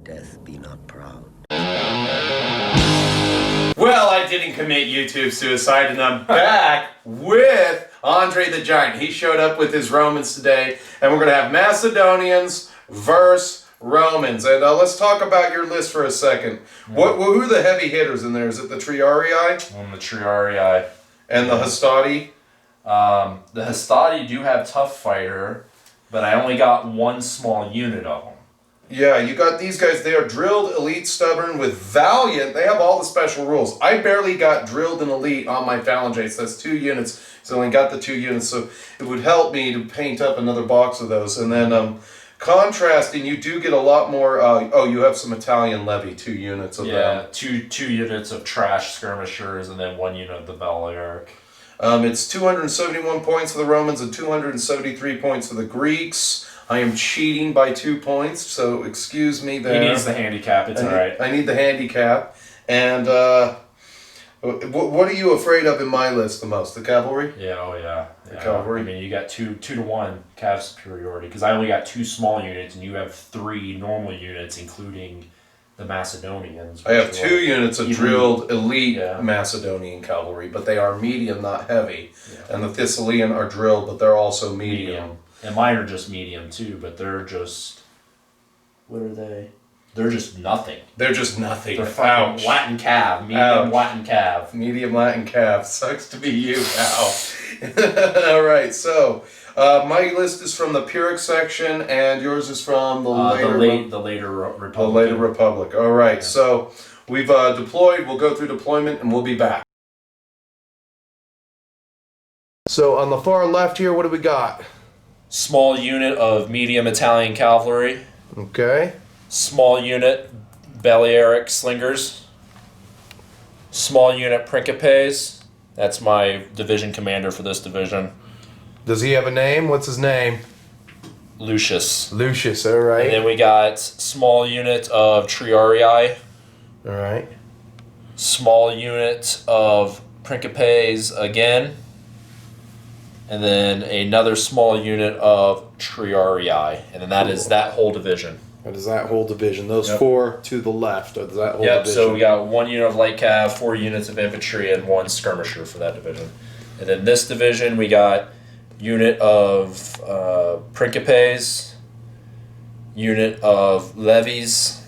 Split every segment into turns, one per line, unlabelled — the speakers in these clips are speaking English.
Death be not proud.
Well, I didn't commit YouTube suicide, and I'm back with Andre the Giant. He showed up with his Romans today, and we're going to have Macedonians versus Romans. And let's talk about your list for a second. Who are the heavy hitters in there? Is it the Triarii?
On the Triarii.
And the Hastati?
The Hastati do have Tough Fighter, but I only got one small unit of them.
Yeah, you got these guys. They are drilled, elite, stubborn, with valiant. They have all the special rules. I barely got drilled and elite on my phalangates. That's 2 units. So I only got the 2 units. So it would help me to paint up another box of those. And then contrasting, you do get a lot more. You have some Italian levy, 2 units of them.
Yeah, two units of trash skirmishers, and then 1 unit of the Balearic.
It's 271 points for the Romans and 273 points for the Greeks. I am cheating by 2 points, so excuse me there.
He needs the handicap, it's alright.
I need the handicap. And what are you afraid of in my list the most? The cavalry?
Yeah, oh yeah.
The cavalry?
I mean, you got 2 to 1 cav superiority, because I only got 2 small units, and you have 3 normal units, including the Macedonians.
I have 2 units of drilled elite Macedonian cavalry, but they are medium, not heavy. Yeah. And the Thessalian are drilled, but they're also medium.
And mine are just medium too, but they're just... What are they? They're just nothing.
They're just nothing.
They're fucking Latin cav. Medium Latin cav.
Medium Latin cav. Sucks to be you, pal. Alright, so... my list is from the Pyrrhic section, and yours is from the later
Republic.
The later Republic. All right, so we've deployed. We'll go through deployment, and we'll be back. So on the far left here, what do we got?
Small unit of medium Italian cavalry.
Okay.
Small unit Balearic slingers. Small unit Principes. That's my division commander for this division.
Does he have a name? What's his name?
Lucius.
Lucius, all right.
And then we got small unit of Triarii.
All right.
Small unit of Principes again. And then another small unit of Triarii. And then that is that whole division.
That is that whole division. Those 4 to the left are that whole division.
So we got 1 unit of light cav, 4 units of infantry, and 1 skirmisher for that division. And then this division we got unit of Principes, unit of levies,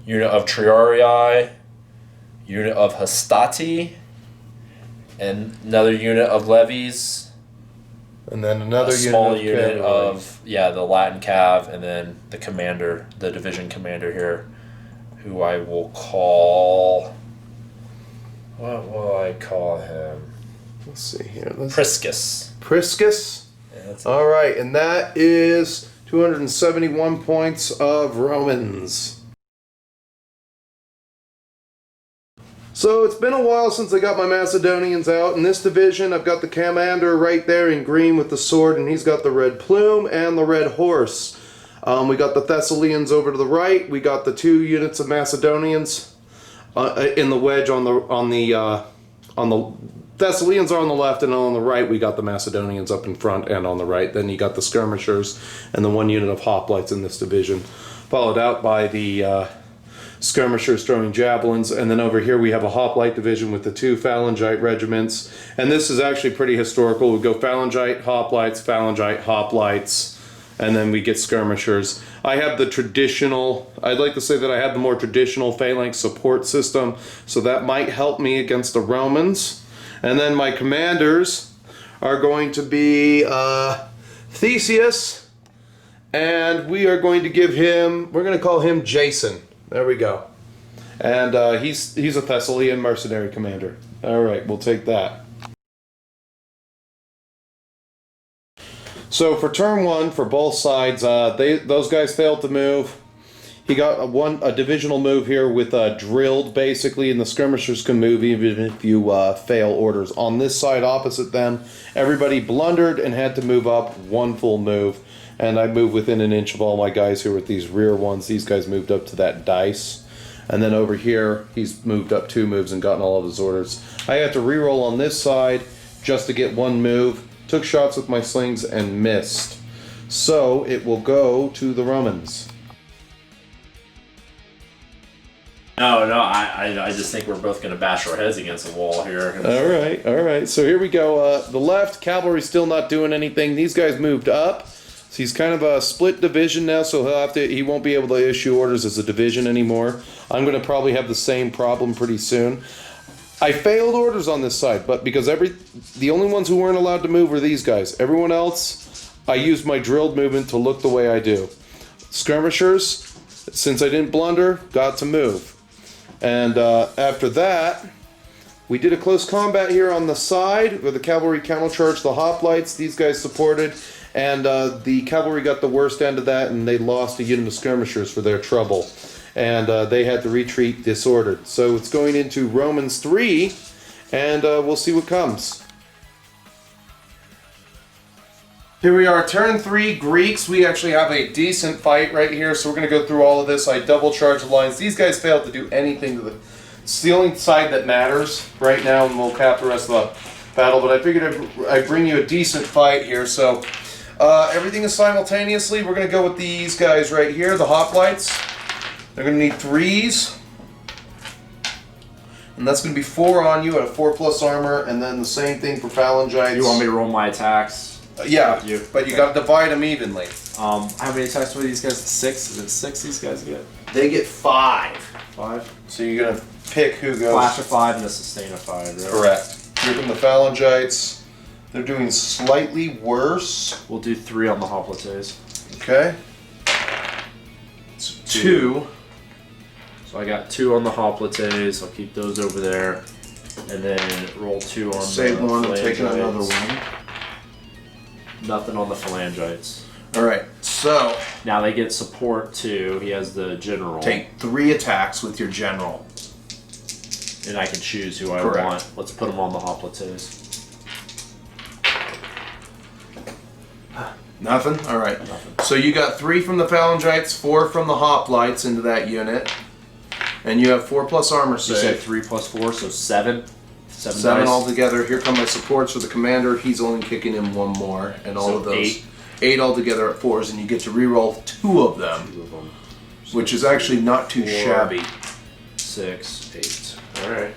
unit of Triarii, unit of Hastati, and another unit of levies,
and then another
small unit of the Latin cav, and then the commander, the division commander here, who I will call. What will I call him?
Let's see here.
Priscus.
Priscus?
Yeah, that's
all right, and that is 271 points of Romans. So it's been a while since I got my Macedonians out. In this division, I've got the commander right there in green with the sword, and he's got the red plume and the red horse. We got the Thessalians over to the right. We got the 2 units of Macedonians in the wedge on the Thessalians are on the left, and on the right we got the Macedonians up in front and on the right. Then you got the skirmishers and the 1 unit of hoplites in this division, followed out by the skirmishers throwing javelins, and then over here we have a hoplite division with the 2 phalangite regiments. And this is actually pretty historical. We go phalangite, hoplites, and then we get skirmishers. I have the traditional, I'd like to say that I have the more traditional phalanx support system, so that might help me against the Romans. And then my commanders are going to be Theseus, and we are going to give him, we're going to call him Jason. There we go. And he's a Thessalian mercenary commander. All right, we'll take that. So for turn 1, for both sides, those guys failed to move. He got a divisional move here with drilled, basically, and the skirmishers can move even if you fail orders. On this side opposite them, everybody blundered and had to move up 1 full move. And I moved within an inch of all my guys who were at these rear ones. These guys moved up to that dice. And then over here, he's moved up 2 moves and gotten all of his orders. I had to reroll on this side just to get 1 move. Took shots with my slings and missed. So it will go to the Romans.
No, I just think we're both going to bash our heads against the wall here.
All right. So here we go. The left cavalry's still not doing anything. These guys moved up. So he's kind of a split division now, so he won't be able to issue orders as a division anymore. I'm going to probably have the same problem pretty soon. I failed orders on this side, but because the only ones who weren't allowed to move were these guys. Everyone else, I used my drilled movement to look the way I do. Skirmishers, since I didn't blunder, got to move. And after that, we did a close combat here on the side where the cavalry countercharged the hoplites. These guys supported, and the cavalry got the worst end of that, and they lost a unit of skirmishers for their trouble. And they had to retreat disordered. So it's going into Romans 3, and we'll see what comes. Here we are, turn 3, Greeks. We actually have a decent fight right here, so we're going to go through all of this. I double charged the lines. These guys failed to do anything to it's the only side that matters right now, and we'll cap the rest of the battle. But I figured I'd bring you a decent fight here. So everything is simultaneously. We're going to go with these guys right here, the hoplites. They're going to need 3s. And that's going to be 4 on you at a 4+ armor, and then the same thing for phalangites.
You want me to roll my attacks?
Yeah, but you got to divide them evenly.
How many attacks were these guys? 6? Is it 6 these guys get?
They get 5.
5?
So you're going to pick who goes.
Flash of 5 and a sustain of 5, right?
Correct. Here come the phalangites. They're doing slightly worse.
We'll do 3 on the hoplites.
Okay. It's 2.
So I got 2 on the hoplites. I'll keep those over there. And then roll 2 on
Save
the
one and
phalangites.
take another one.
Nothing on the phalangites.
Alright, so
Now they get support too. He has the general.
take 3 attacks with your general.
And I can choose who I
Correct.
want. Let's put them on the hoplites.
Nothing? Alright. So you got 3 from the phalangites, 4 from the hoplites into that unit. And you have 4+ armor
You
save.
said 3 plus 4, so 7. 7
7
dice.
altogether. Here come my supports for the commander. He's only kicking in 1 more. And all
So
of those.
8.
8 altogether at 4s, and you get to reroll 2 of them.
2 of them.
Which is actually not too
4,
shabby.
6, 8. Alright.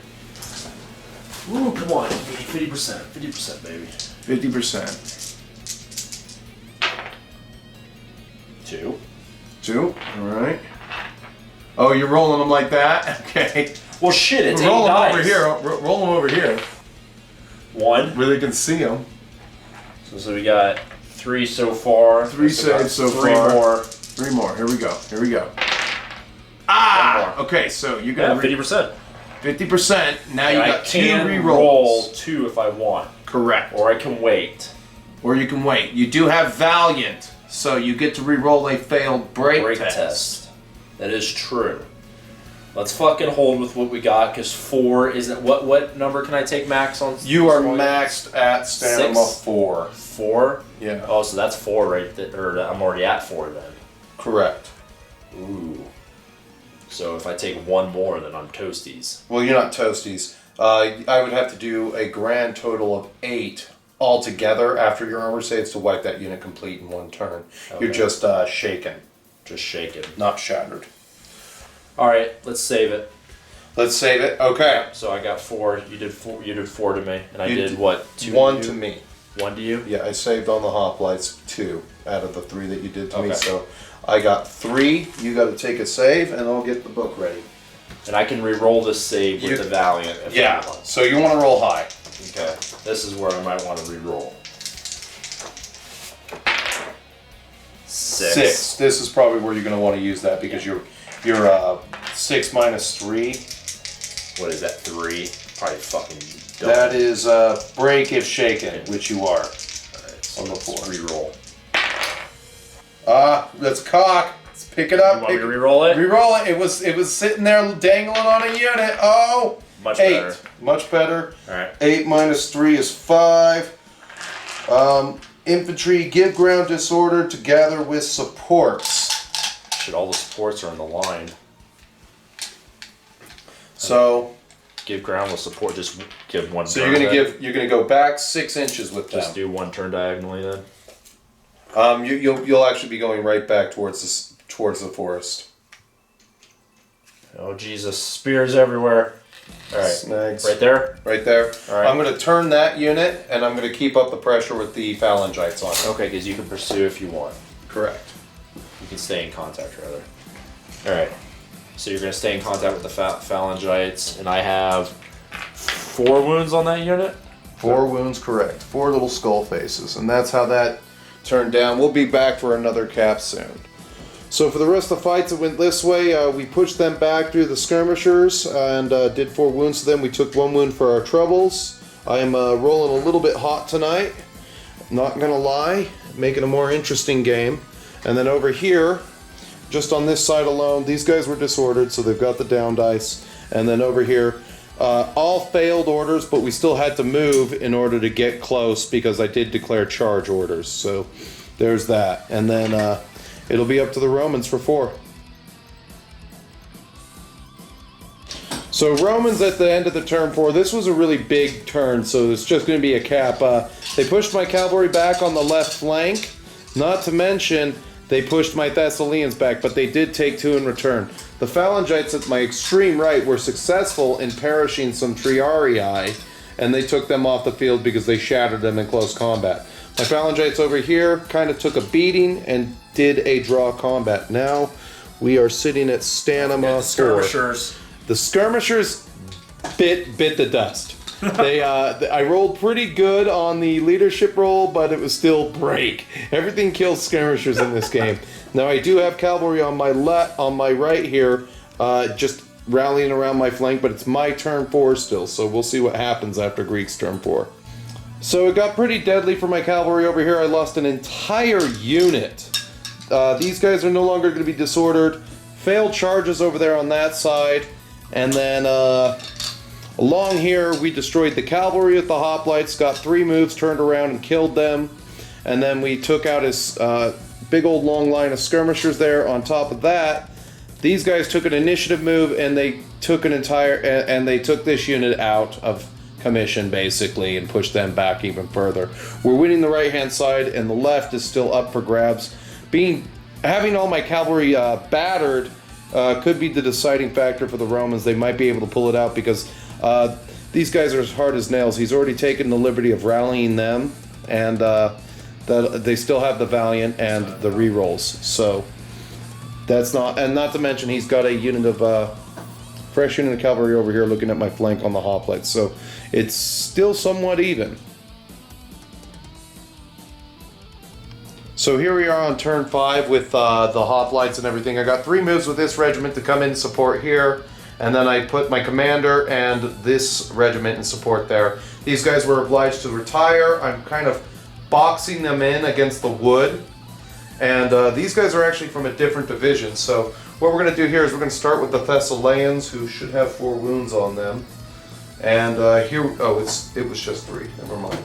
Ooh, come on. 50%. 50%, baby.
50%.
2.
2. Alright. Oh, you're rolling them like that? Okay.
Well, shit, it's 8
roll them
dice.
over here. Roll them over here.
1.
Where they can see them.
So we got 3 so far.
3 saves so
3
far.
more.
3 more. Here we go. Here we go.
Ah!
Okay, so you're
Yeah,
gonna
50%.
50%. Now you
And
got
I
2
can
rerolls.
roll 2 if I want.
Correct.
Or I can wait.
Or you can wait. You do have Valiant, so you get to reroll a failed break
test. That is true. Let's fucking hold with what we got, because 4 isn't... What number can I take max on?
You are
Spineless?
maxed at stamina
6?
4.
4?
Yeah.
Oh, so that's 4 right there. Or I'm already at 4 then.
Correct.
Ooh. So if I take 1 more, then I'm toasties.
Well, you're not toasties. I would have to do a grand total of 8 altogether after your armor saves to wipe that unit complete in 1 turn.
Okay.
You're just shaken,
Just shake it.
not shattered.
Alright, let's save it.
Let's save it. Okay.
So I got 4. You did 4. You did 4 to me, and I
You
did
did
what? 2
1
to
to
you?
me.
1 to you.
Yeah, I saved on the hoplites 2 out of the 3 that you did to me.
Okay.
So I got 3. You got to take a save, and I'll get the book ready.
And I can re-roll this save with
You-
the Valiant if
Yeah.
I want.
So you want to roll high.
Okay. This is where I might want to re-roll. 6.
This is probably where you're going to want to use that because you're 6 minus 3.
What is that? 3. Probably fucking dumb.
That is break if shaken, which you are.
Alright, so
on the
let's
4.
re-roll.
Let's cock. Let's pick it up.
You want me to re-roll it?
Re-roll it. It was sitting there dangling on a unit. Oh,
Much
8.
better.
Much better.
Alright.
8 minus 3 is 5. Infantry, give ground disorder to gather with supports.
Shit, all the supports are on the line.
So
Give ground with support. Just give 1
So
turn.
you're gonna go back 6 inches with
Just
them.
do 1 turn diagonally then.
You'll actually be going right back towards the forest.
Oh Jesus, spears everywhere. All right,
Snags.
right there.
Right there.
All right.
I'm going to turn that unit, and I'm going to keep up the pressure with the phalangites on it.
Okay, because you can pursue if you want.
Correct.
You can stay in contact, rather. All right. So you're going to stay in contact with the phalangites, and I have 4 wounds on that unit.
4 wounds, correct. 4 little skull faces, and that's how that turned down. We'll be back for another cap soon. So for the rest of the fights that went this way, we pushed them back through the skirmishers and did 4 wounds to them. We took 1 wound for our troubles. I am rolling a little bit hot tonight, not gonna lie, making a more interesting game. And then over here, just on this side alone, these guys were disordered, so they've got the down dice. And then over here, all failed orders, but we still had to move in order to get close because I did declare charge orders. So there's that. And then it'll be up to the Romans for 4. So Romans at the end of the turn 4, this was a really big turn, so it's just going to be a cap. They pushed my cavalry back on the left flank, not to mention they pushed my Thessalians back, but they did take 2 in return. The phalangites at my extreme right were successful in perishing some Triarii, and they took them off the field because they shattered them in close combat. My phalangites over here kind of took a beating and did a draw combat. Now we are sitting at Stanima 4.
Skirmishers.
The skirmishers bit the dust. I rolled pretty good on the leadership roll, but it was still break. Everything kills skirmishers in this game. Now I do have cavalry on my right here, just rallying around my flank, but it's my turn 4 still, so we'll see what happens after Greek's turn 4. So it got pretty deadly for my cavalry over here. I lost an entire unit. These guys are no longer going to be disordered. Failed charges over there on that side. And then along here, we destroyed the cavalry with the hoplites, got 3 moves, turned around and killed them. And then we took out his big old long line of skirmishers there. On top of that, these guys took an initiative move and they took they took this unit out of commission basically and pushed them back even further. We're winning the right hand side and the left is still up for grabs. Having all my cavalry battered could be the deciding factor for the Romans. They might be able to pull it out because these guys are as hard as nails. He's already taken the liberty of rallying them, and they still have the Valiant and the rerolls. So that's not to mention he's got a unit of fresh unit of cavalry over here looking at my flank on the hoplites. So it's still somewhat even. So here we are on turn 5 with the hoplites and everything. I got 3 moves with this regiment to come in and support here, and then I put my commander and this regiment in support there. These guys were obliged to retire. I'm kind of boxing them in against the wood, and these guys are actually from a different division. So what we're going to do here is we're going to start with the Thessalians, who should have 4 wounds on them. And it was just 3. Never mind.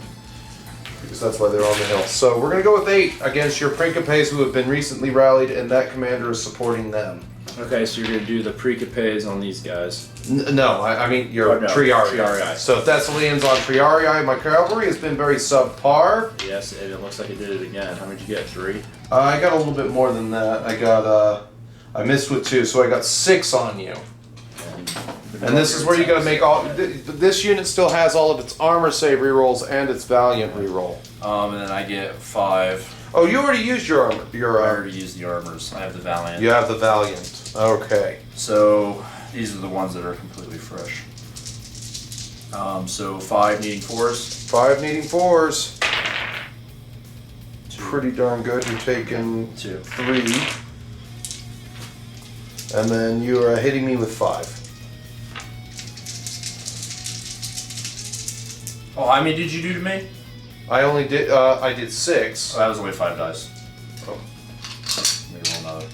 Because that's why they're on the hill. So we're going to go with 8 against your Principes who have been recently rallied, and that commander is supporting them.
Okay, so you're going to do the Principes on these guys.
No, I mean your Triarii. So Thessalians on Triarii. My cavalry has been very subpar.
Yes, and it looks like it did it again. How many did you get? 3?
I got a little bit more than that. I missed with 2, so I got 6 on you. And this is where you gotta make all. This unit still has all of its armor save rerolls and its Valiant reroll.
And then I get 5.
Oh, you already used your armor.
I already used the armors. I have the Valiant.
You have the Valiant. Okay.
So these are the ones that are completely fresh. So 5 needing 4s.
5 needing 4s.
2.
Pretty darn good. You're taking
2.
3. And then you are hitting me with 5.
Oh, how many did you do to me?
I did 6.
Oh, that was only 5 dice.
Oh.
Maybe roll another. I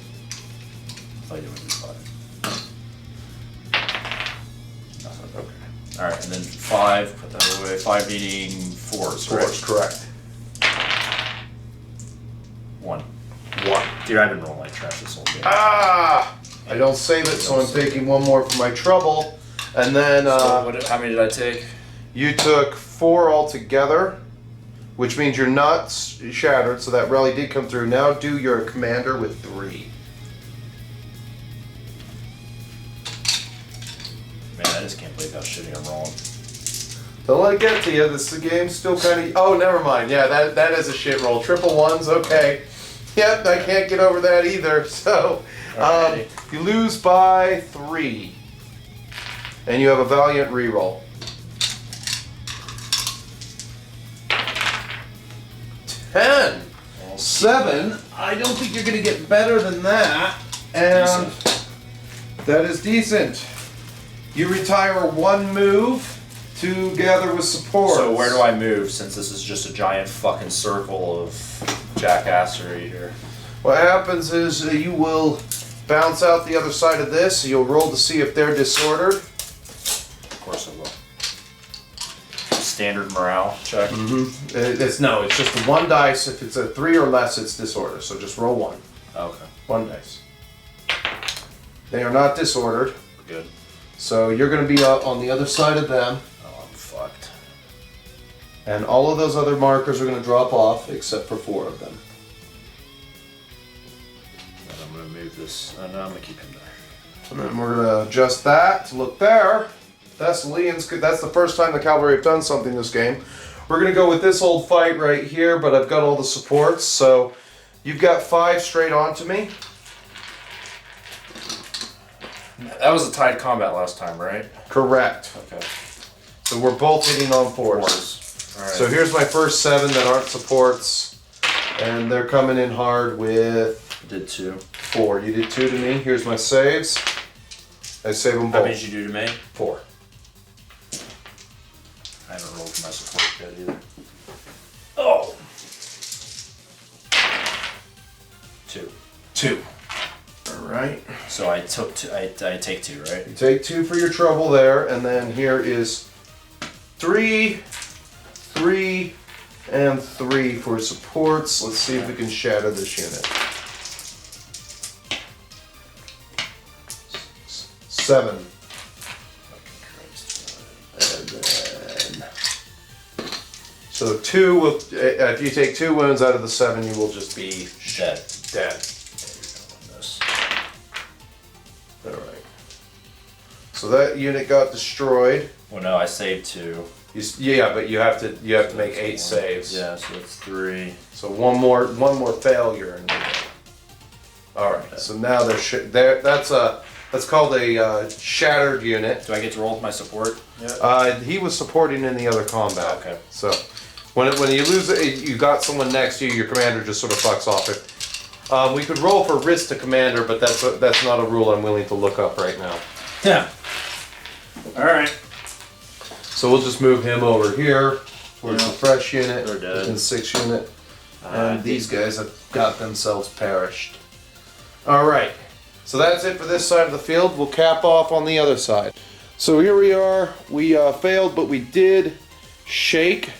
thought you would do 5. Nothing. Okay. Alright, and then 5, put that away. 5 needing 4s, right?
4s, correct.
1.
1.
Dude, I've been rolling like trash this whole game.
Ah! I don't save it, so I'm taking 1 more for my trouble. And then
So how many did I take?
you took 4 altogether, which means you're not shattered, so that rally did come through. Now do your commander with 3.
Man, I just can't believe how shitty I'm rolling.
Don't let it get to you. This game's still kind of... Oh, never mind. Yeah, that is a shit roll. Triple ones, okay. Yep, I can't get over that either. So, you lose by 3. And you have a Valiant reroll. 10. 7. I don't think you're going to get better than that. And that is decent. You retire 1 move to gather with support.
So where do I move, since this is just a giant fucking circle of jackassery here?
What happens is you will bounce out the other side of this. You'll roll to see if they're disordered.
Of course I will. Standard morale check.
It's just the 1 dice. If it's a 3 or less, it's disorder. So just roll 1.
Okay.
1 dice. They are not disordered.
Good.
So you're going to be up on the other side of them.
Oh, I'm fucked.
And all of those other markers are going to drop off, except for 4 of them.
And I'm going to move this. Oh, no, I'm going to keep him there.
And then we're going to adjust that to look there. That's the first time the cavalry have done something this game. We're going to go with this old fight right here, but I've got all the supports. So you've got 5 straight onto me.
That was a tied combat last time, right?
Correct.
Okay.
So we're both hitting on 4s.
All right.
So here's my first 7 that aren't supports. And they're coming in hard with...
I did 2.
4. You did 2 to me. Here's my saves. I save them
How
both.
many did you do to me?
4.
I haven't rolled for my support yet either. Oh! 2.
2. Alright.
So I took 2, I take 2, right?
You take 2 for your trouble there, and then here is 3, 3, and 3 for supports. Let's see if we can shatter this unit. 7. And then... So 2 will... If you take 2 wounds out of the 7, you will just be... Dead. Alright. So that unit got destroyed.
Well, no, I saved 2.
Yeah, but you have to make 8 saves.
Yeah, so it's 3.
So one more failure. And all right. So now that's called a shattered unit.
Do I get to roll with my support? Yeah.
He was supporting in the other combat.
Okay.
So when you lose it, you got someone next to you. Your commander just sort of fucks off it. We could roll for risk to commander, but that's not a rule I'm willing to look up right now.
Yeah. All right.
So we'll just move him over here. Where's the fresh unit?
They're dead.
And 6 unit. And these guys have got themselves perished. Alright. So that's it for this side of the field. We'll cap off on the other side. So here we are. We failed, but we did shake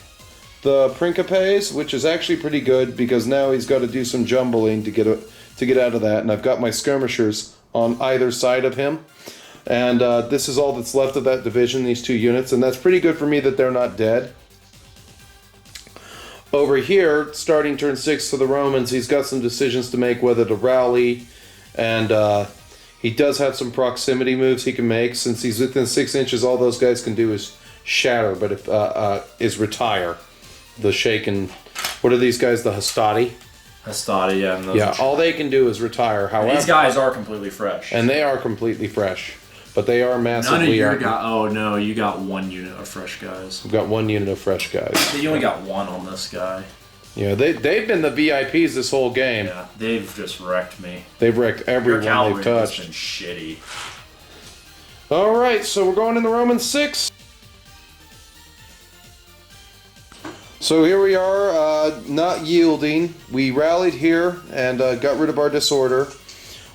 the Principes, which is actually pretty good because now he's got to do some jumbling to get out of that. And I've got my skirmishers on either side of him. And this is all that's left of that division, these 2 units, and that's pretty good for me that they're not dead. Over here, starting turn 6 for the Romans, he's got some decisions to make whether to rally, and he does have some proximity moves he can make. Since he's within 6 inches, all those guys can do is shatter, but is retire. The shaken, what are these guys, the Hastati?
Hastati, yeah. And those
Yeah, all they can do is retire. However,
these guys are completely fresh.
and they are completely fresh. But they are massively...
None of your guys... Oh, no, you got 1 unit of fresh guys.
We've got 1 unit of fresh guys.
You only got 1 on this guy.
Yeah, they've been the VIPs this whole game.
Yeah, they've just wrecked me.
They've wrecked everyone they've touched.
Has been shitty.
Alright, so we're going in the Roman 6. So here we are, not yielding. We rallied here and got rid of our disorder.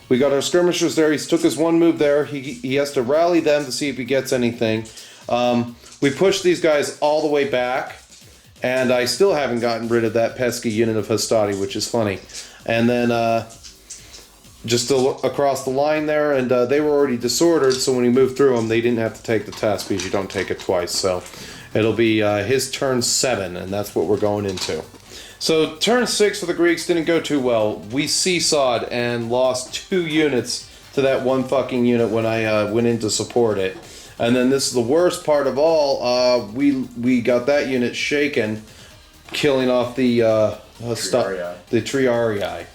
We got our skirmishers there. He took his 1 move there. He has to rally them to see if he gets anything. We pushed these guys all the way back, and I still haven't gotten rid of that pesky unit of Hastati, which is funny. And then just across the line there, and they were already disordered, so when he moved through them, they didn't have to take the test because you don't take it twice. So it'll be his turn 7, and that's what we're going into. So turn 6 for the Greeks didn't go too well. We seesawed and lost 2 units to that 1 fucking unit when I went in to support it. And then this is the worst part of all. We got that unit shaken, killing off the Triarii.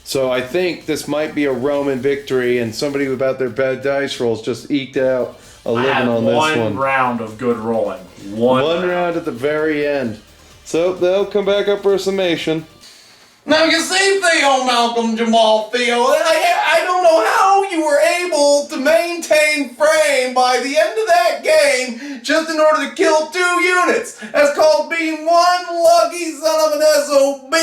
So I think this might be a Roman victory, and somebody about their bad dice rolls just eked out a living on this one.
One round of good rolling.
One round at the very end. So they'll come back up for a summation.
Now you see, Theo Malcolm Jamal Theo, I don't know how you were able to maintain frame by the end of that game just in order to kill 2 units. That's called being one lucky son of an SOB.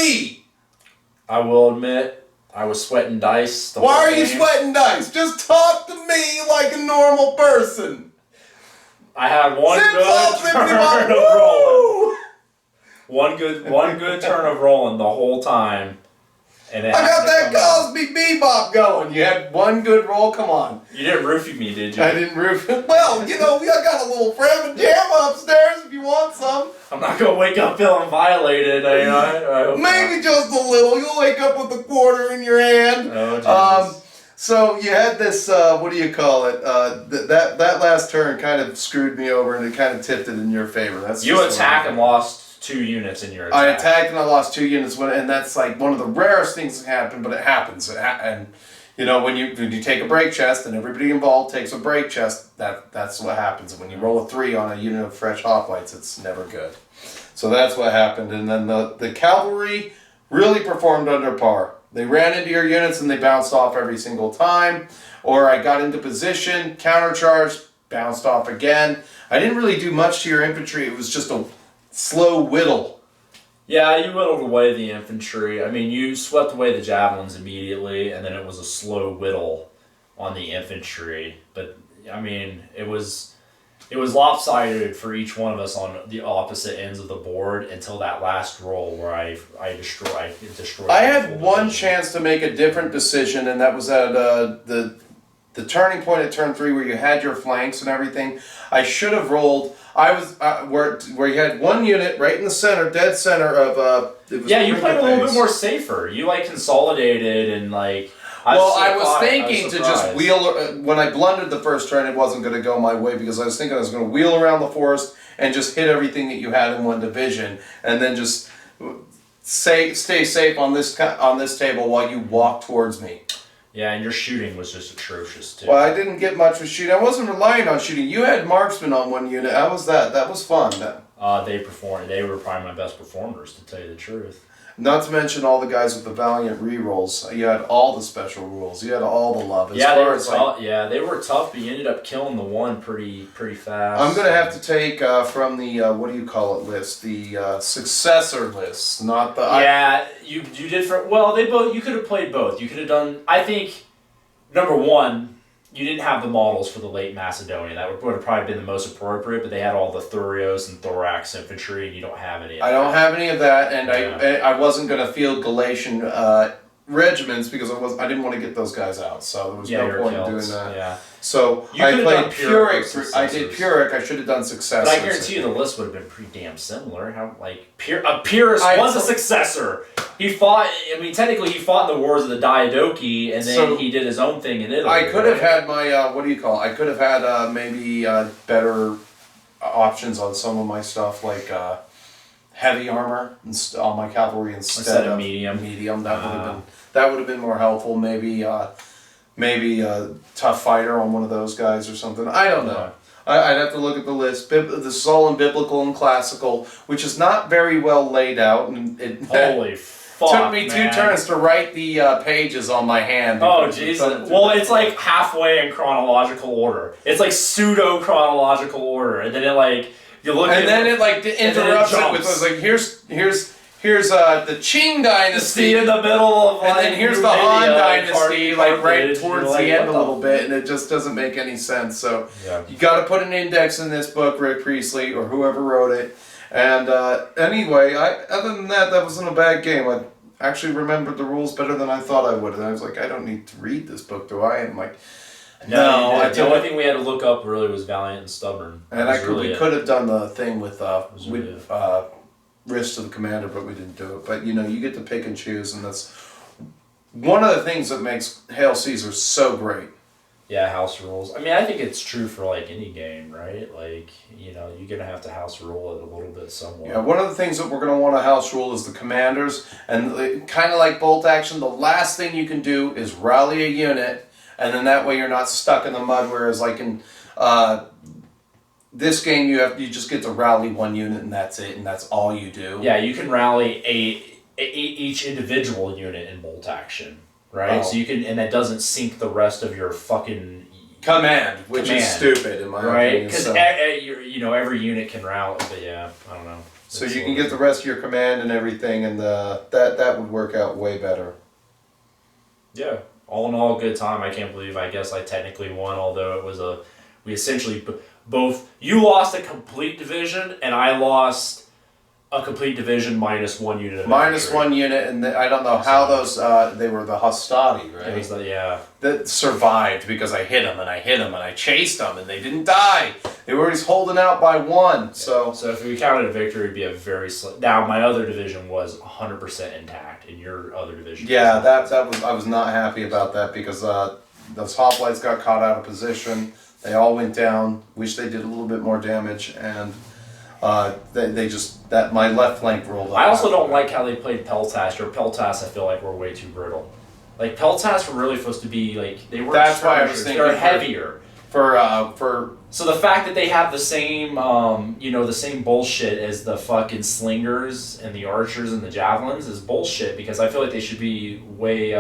I will admit, I was sweating dice.
Why are you sweating dice? Just talk to me like a normal person.
I had one good turn of rolling. One good turn of rolling the whole time. And
I got that Cosby Bebop going. You had one good roll, come on.
You didn't roofie me, did you?
I didn't roofie. Well, you know, I got a little Fred Pajama upstairs if you want some.
I'm not going to wake up feeling violated. I hope
Maybe
not.
just a little. You'll wake up with a quarter in your hand.
Oh, Jesus.
So you had this, what do you call it? That last turn kind of screwed me over, and it kind of tipped it in your favor. That's
You attack and lost 2 units in your attack.
I attacked and I lost 2 units, and that's like one of the rarest things that happen, but it happens. And you know, when you take a break chest and everybody involved takes a break chest, that's what happens. And when you roll a 3 on a unit of fresh hoplites, it's never good. So that's what happened. And then the cavalry really performed under par. They ran into your units and they bounced off every single time. Or I got into position, countercharged, bounced off again. I didn't really do much to your infantry. It was just a slow whittle.
Yeah, you whittled away the infantry. I mean, you swept away the javelins immediately, and then it was a slow whittle on the infantry. But I mean, it was lopsided for each one of us on the opposite ends of the board until that last roll where I destroyed.
I had one chance to make a different decision, and that was at the turning point at turn 3 where you had your flanks and everything. I should have rolled. I was where you had one unit right in the center, dead center of.
Yeah, you played a little bit more safer. You like consolidated and like.
I was thinking to just wheel. When I blundered the first turn, it wasn't going to go my way because I was thinking I was going to wheel around the forest and just hit everything that you had in one division, and then just stay safe on this table while you walk towards me.
Yeah, and your shooting was just atrocious too.
Well, I didn't get much with shooting. I wasn't relying on shooting. You had marksman on one unit. How was that? That was fun.
They performed. They were probably my best performers, to tell you the truth.
Not to mention all the guys with the valiant rerolls. You had all the special rules. You had all the love.
Yeah, they were tough. Yeah, they were tough, but you ended up killing the one pretty fast.
I'm gonna have to take from the what do you call it list? The successor list, not the.
Yeah, you did for well. They both. You could have played both. You could have done. I think number one, you didn't have the models for the late Macedonia. That would have probably been the most appropriate, but they had all the Thurios and Thorax infantry, and you don't have any of that.
I don't have any of that, and I wasn't going to field Galatian regiments because I didn't want to get those guys out, so there was no point in doing that.
Yeah.
So I played Pyrrhic. I did Pyrrhic. I should have done successors.
But I guarantee you the list would have been pretty damn similar. How Pyrrhus was a successor. He fought. I mean, technically, he fought in the wars of the Diadochi, and then he did his own thing in Italy.
I could have had my what do you call it? I could have had maybe better options on some of my stuff, like heavy armor on my cavalry instead of
medium.
Medium. That would have been more helpful. Maybe a tough fighter on one of those guys or something. I don't know. I'd have to look at the list. This is all in biblical and classical, which is not very well laid out. And it
Holy fuck,
took me 2 turns to write the pages on my hand.
Oh, Jesus. Well, it's like halfway in chronological order. It's like pseudo-chronological order. And then it like, you look
and then it like interrupts it with like, here's the Qing dynasty
in the middle of like,
and then here's the Han dynasty like right towards the end a little bit, and it just doesn't make any sense. So you got to put an index in this book, Rick Priestley or whoever wrote it. And anyway, other than that wasn't a bad game. I actually remembered the rules better than I thought I would, and I was like, I don't need to read this book, do I? And I'm like,
no. The only thing we had to look up really was Valiant and Stubborn.
And we could have done the thing with Risk to the Commander, but we didn't do it. But you get to pick and choose, and that's one of the things that makes Hail Caesar so great.
Yeah, house rules. I mean, I think it's true for like any game, right? Like, you know, you're gonna have to house rule it a little bit somewhere.
Yeah, one of the things that we're going to want to house rule is the commanders, and kind of like bolt action, the last thing you can do is rally a unit, and then that way you're not stuck in the mud. Whereas like in this game, you just get to rally one unit, and that's it, and that's all you do.
Yeah, you can rally each individual unit in bolt action, right?
Oh.
So you can, and that doesn't sink the rest of your fucking
command, which is stupid in my opinion.
Right, because you know, every unit can rally, but yeah, I don't know.
So you can get the rest of your command and everything, and that would work out way better.
Yeah, all in all, a good time. I can't believe, I guess I technically won, although it was we essentially both, you lost a complete division, and I lost a complete division minus 1 unit of
Minus
infantry.
1 unit, and I don't know how those, they were the Hostati, right?
It was yeah.
That survived because I hit them, and I hit them, and I chased them, and they didn't die. They were always holding out by 1, so...
So if we counted a victory, it'd be a very now, my other division was 100% intact, and your other division
Yeah, that was, I was not happy about that, because those hoplites got caught out of position. They all went down. Wish they did a little bit more damage, and they just, my left flank rolled up.
I also don't like how they played Peltas. Or Peltas, I feel like, were way too brittle. Like, Peltas were really supposed to be, like, they weren't
That's why I was thinking
they're heavier.
For
So the fact that they have the same, you know, the same bullshit as the fucking slingers and the archers and the javelins is bullshit, because I feel like they should be way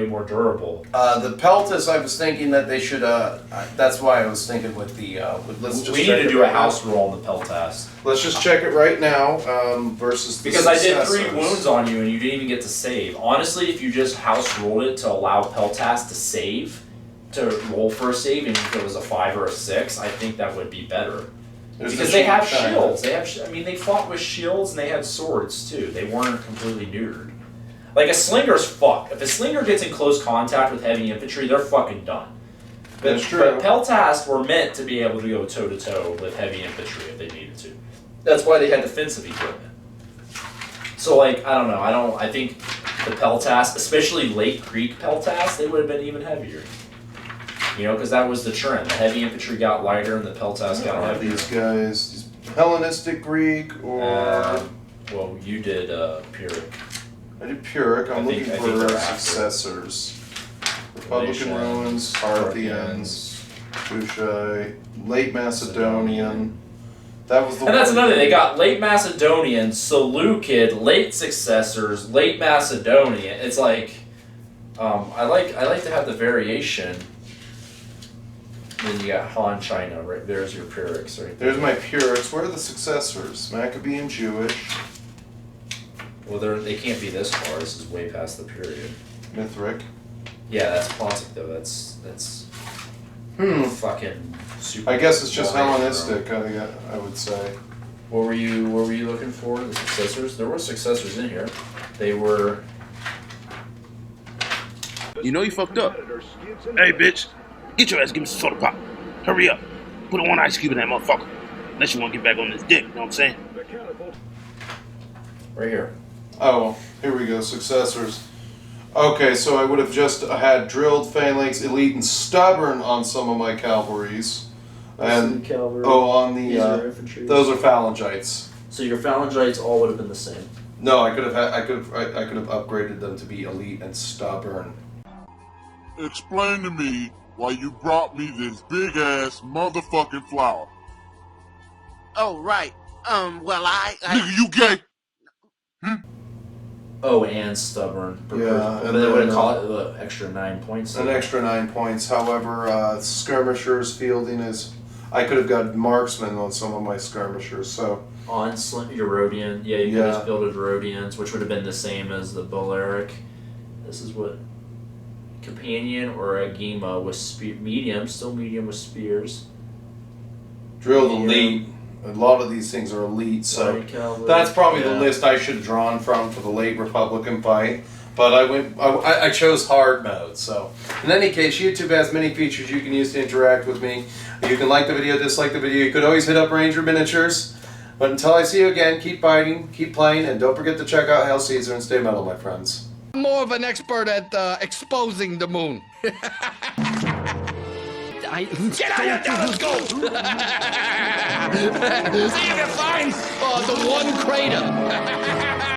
more durable.
the Peltas, I was thinking that they should, that's why I was thinking with the, let's just
We need
check
to
it
do a
right
house
now.
roll on the Peltas.
Let's just check it right now, versus the
Because I did 3
successors.
wounds on you and you didn't even get to save. Honestly, if you just house rolled it to allow Peltas to save, to roll for a save, and if it was a 5 or a 6, I think that would be better.
There's
Because
the
they have
China.
shields. They have, I mean, they fought with shields and they had swords too. They weren't completely neutered. Like, a slinger's fucked. If a slinger gets in close contact with heavy infantry, they're fucking done.
That's true.
But Peltas were meant to be able to go toe to toe with heavy infantry if they needed to. That's why they had defensive equipment. So, like, I don't know. I think the Peltas, especially Lake Creek Peltas, they would have been even heavier. You know, because that was the trend. The heavy infantry got lighter and the Peltas got
Are
heavier.
these guys Hellenistic Greek or
Well, you did Pyrrhic.
I did Pyrrhic. I'm
I think
looking
they're
for
after.
successors. Republican
Galatians,
Romans, Parthians, Kushite, Late Macedonian. That was the
And that's
one.
another thing. They got late Macedonian, Seleucid, late successors, late Macedonian. It's like, I like to have the variation. Then you got Han China, right? There's your Pyrrhics, right there.
There's my Pyrrhics. Where are the successors? Maccabean Jewish,
Well, they can't be this far. This is way past the period.
Mithric.
Yeah, that's Pontic though. That's fucking super.
I guess it's just
wide,
Hellenistic. I would say.
What were you looking for? The successors? There were successors in here. They were.
You know you fucked up. Hey, bitch. Get your ass, give me some soda pop. Hurry up. Put a 1 ice cube in that motherfucker. Unless you want to get back on this dick, you know what I'm saying?
Right here.
Oh, here we go. Successors. Okay, so I would have just had drilled, phalanx, elite, and stubborn on some of my cavalries, and
cavalry.
on the
These are infantry.
those are phalangites.
So your phalangites all would have been the same.
No, I could have upgraded them to be elite and stubborn.
Explain to me why you brought me this big ass motherfucking flower.
Oh, right. Well,
Nigga, you gay?
Oh, and stubborn.
Yeah,
But
and
they would have
then,
called it the extra 9 points.
An extra 9 points. However, skirmishers fielding is. I could have got marksmen on some of my skirmishers. So
On your Rhodian. Yeah, you could
Yeah.
have fielded Rhodians, which would have been the same as the Balearic. This is what. Companion or a Gema with medium, still medium with spears.
drilled
Yeah.
elite. A lot of these things are elite. So.
Light cavalry.
That's probably the
Yeah.
list I should have drawn from for the late Republican fight. But I chose hard mode. So in any case, YouTube has many features you can use to interact with me. You can like the video, dislike the video. You could always hit up Ranger Miniatures. But until I see you again, keep fighting, keep playing, and don't forget to check out Hail Caesar and stay metal, my friends.
I'm more of an expert at exposing the moon.
Get out of there, let's go! See if you find the one crater.